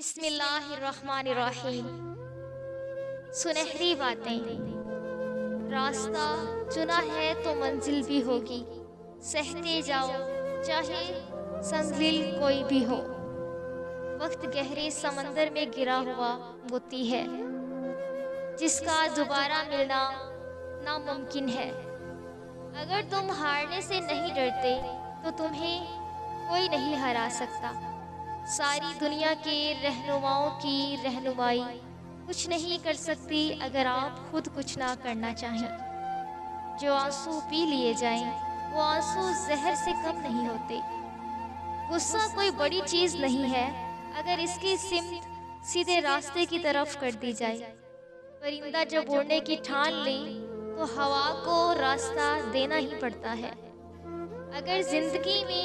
بسم اللہ الرحمن الرحیم۔ سنہری باتیں۔ راستہ چنا ہے تو منزل بھی ہوگی، سہتے جاؤ چاہے سنزل کوئی بھی ہو۔ وقت گہرے سمندر میں گرا ہوا موتی ہے، جس کا دوبارہ ملنا ناممکن ہے۔ اگر تم ہارنے سے نہیں ڈرتے تو تمہیں کوئی نہیں ہرا سکتا۔ ساری دنیا کے رہنماؤں کی رہنمائی کچھ نہیں کر سکتی اگر آپ خود کچھ نہ کرنا چاہیں۔ جو آنسو پی لیے جائیں وہ آنسو زہر سے کم نہیں ہوتے۔ غصہ کوئی بڑی چیز نہیں ہے اگر اس کی سمت سیدھے راستے کی طرف کر دی جائے۔ پرندہ جب اڑنے کی ٹھان لے تو ہوا کو راستہ دینا ہی پڑتا ہے۔ اگر زندگی میں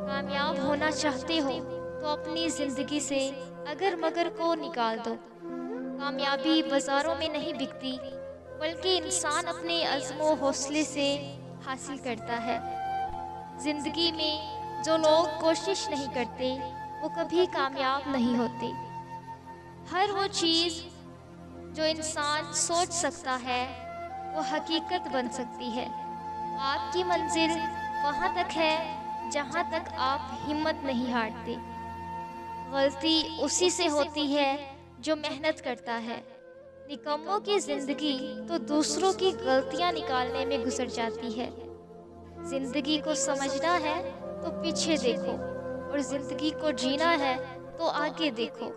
کامیاب ہونا چاہتے ہو تو اپنی زندگی سے اگر مگر کو نکال دو۔ کامیابی بازاروں میں نہیں بکتی، بلکہ انسان اپنے عزم و حوصلے سے حاصل کرتا ہے۔ زندگی میں جو لوگ کوشش نہیں کرتے وہ کبھی کامیاب نہیں ہوتے۔ ہر وہ چیز جو انسان سوچ سکتا ہے وہ حقیقت بن سکتی ہے۔ آپ کی منزل وہاں تک ہے جہاں تک آپ ہمت نہیں ہارتے۔ غلطی اسی سے ہوتی ہے جو محنت کرتا ہے۔ نکموں کی زندگی تو دوسروں کی غلطیاں نکالنے میں گزر جاتی ہے۔ زندگی کو سمجھنا ہے تو پیچھے دیکھو، اور زندگی کو جینا ہے تو آگے دیکھو۔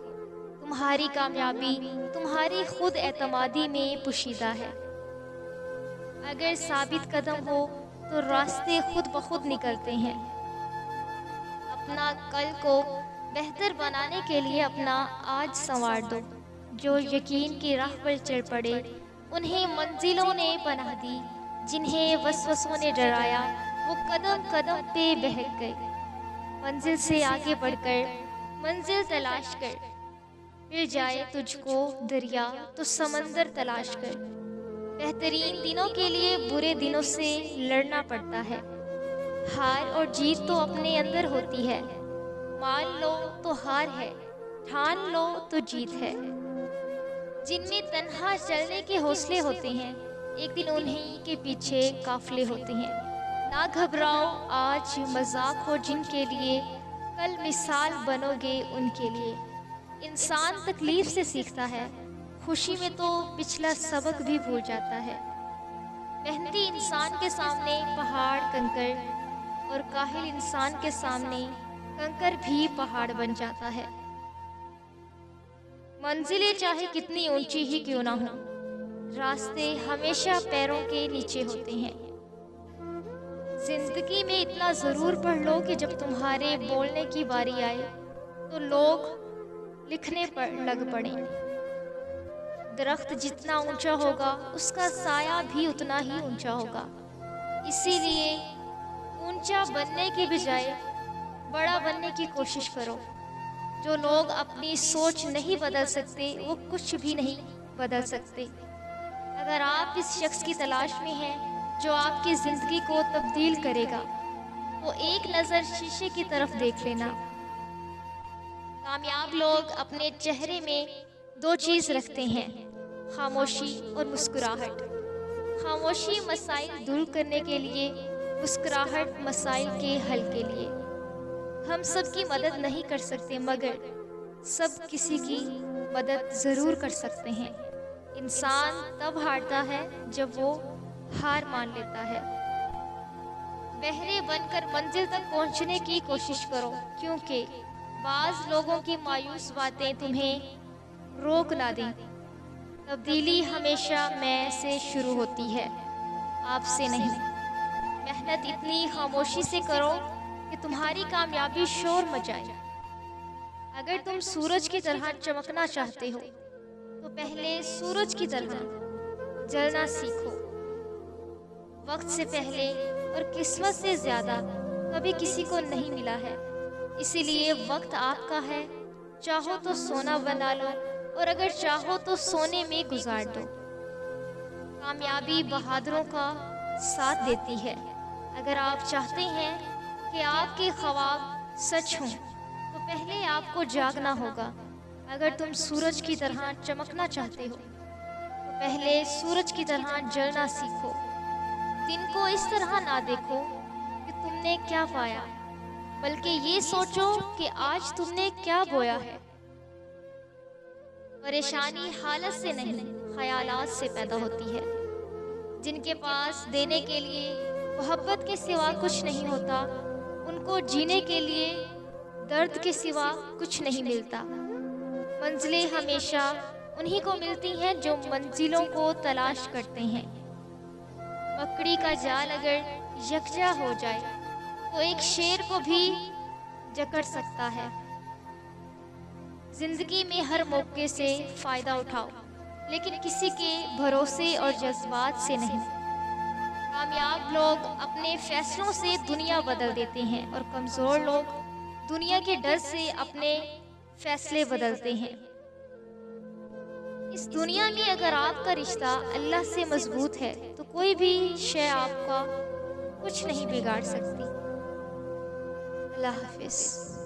تمہاری کامیابی تمہاری خود اعتمادی میں پوشیدہ ہے۔ اگر ثابت قدم ہو تو راستے خود بخود نکلتے ہیں۔ اپنا کل کو بہتر بنانے کے لیے اپنا آج سنوار دو۔ جو یقین کی راہ پر چل پڑے انہیں منزلوں نے پناہ دی، جنہیں وسوسوں نے ڈرایا وہ قدم قدم پہ بہک گئے۔ منزل سے آگے بڑھ کر منزل تلاش کر، مل جائے تجھ کو دریا تو سمندر تلاش کر۔ بہترین دنوں کے لیے برے دنوں سے لڑنا پڑتا ہے۔ ہار اور جیت تو اپنے اندر ہوتی ہے۔ مان لو تو ہار ہے، ٹھان لو تو جیت ہے۔ جن میں تنہا چلنے کے حوصلے ہوتے ہیں ایک دن انہیں کے پیچھے قافلے ہوتے ہیں۔ نہ گھبراؤ آج مذاق ہو جن کے لیے، کل مثال بنو گے ان کے لیے۔ انسان تکلیف سے سیکھتا ہے، خوشی میں تو پچھلا سبق بھی بھول جاتا ہے۔ محنتی انسان کے سامنے پہاڑ کنکر، اور کاہل انسان کے سامنے کنکر بھی پہاڑ بن جاتا ہے۔ منزلیں چاہے کتنی اونچی ہی کیوں نہ ہوں، راستے ہمیشہ پیروں کے نیچے ہوتے ہیں۔ زندگی میں اتنا ضرور پڑھ لو کہ جب تمہارے بولنے کی باری آئے تو لوگ لکھنے پر لگ پڑیں۔ درخت جتنا اونچا ہوگا اس کا سایہ بھی اتنا ہی اونچا ہوگا۔ اسی لیے اونچا بننے کے بجائے بڑا بننے کی کوشش کرو۔ جو لوگ اپنی سوچ نہیں بدل سکتے وہ کچھ بھی نہیں بدل سکتے۔ اگر آپ اس شخص کی تلاش میں ہیں جو آپ کی زندگی کو تبدیل کرے گا تو ایک نظر شیشے کی طرف دیکھ لینا۔ کامیاب لوگ اپنے چہرے میں دو چیز رکھتے ہیں، خاموشی اور مسکراہٹ۔ خاموشی مسائل دور کرنے کے لیے، مسکراہٹ مسائل کے حل کے لیے۔ ہم سب کی مدد نہیں کر سکتے مگر سب کسی کی مدد ضرور کر سکتے ہیں۔ انسان تب ہارتا ہے جب وہ ہار مان لیتا ہے۔ بہرے بن کر منزل تک پہنچنے کی کوشش کرو، کیونکہ بعض لوگوں کی مایوس باتیں تمہیں روک نہ دیں۔ تبدیلی ہمیشہ میں سے شروع ہوتی ہے، آپ سے نہیں۔ محنت اتنی خاموشی سے کرو کہ تمہاری کامیابی شور مچائے۔ اگر تم سورج کی طرح چمکنا چاہتے ہو تو پہلے سورج کی طرح جلنا سیکھو۔ وقت سے پہلے اور قسمت سے زیادہ کبھی کسی کو نہیں ملا ہے، اسی لیے وقت آپ کا ہے۔ چاہو تو سونا بنا لو اور اگر چاہو تو سونے میں گزار دو۔ کامیابی بہادروں کا ساتھ دیتی ہے۔ اگر آپ چاہتے ہیں کہ آپ کے خواب سچ ہوں تو پہلے آپ کو جاگنا ہوگا۔ اگر تم سورج کی طرح چمکنا چاہتے ہو تو پہلے سورج کی طرح جلنا سیکھو۔ دن کو اس طرح نہ دیکھو کہ تم نے کیا پایا، بلکہ یہ سوچو کہ آج تم نے کیا بویا ہے۔ پریشانی حالت سے نہیں، خیالات سے پیدا ہوتی ہے۔ جن کے پاس دینے کے لیے محبت کے سوا کچھ نہیں ہوتا، ان کو جینے کے لیے درد کے سوا کچھ نہیں ملتا۔ منزلیں ہمیشہ انہی کو ملتی ہیں جو منزلوں کو تلاش کرتے ہیں۔ مکڑی کا جال اگر یکجا ہو جائے تو ایک شیر کو بھی جکڑ سکتا ہے۔ زندگی میں ہر موقع سے فائدہ اٹھاؤ، لیکن کسی کے بھروسے اور جذبات سے نہیں۔ کامیاب لوگ اپنے فیصلوں سے دنیا بدل دیتے ہیں اور کمزور لوگ دنیا کے ڈر سے اپنے فیصلے بدلتے ہیں۔ اس دنیا میں اگر آپ کا رشتہ اللہ سے مضبوط ہے تو کوئی بھی شے آپ کا کچھ نہیں بگاڑ سکتی۔ اللہ حافظ۔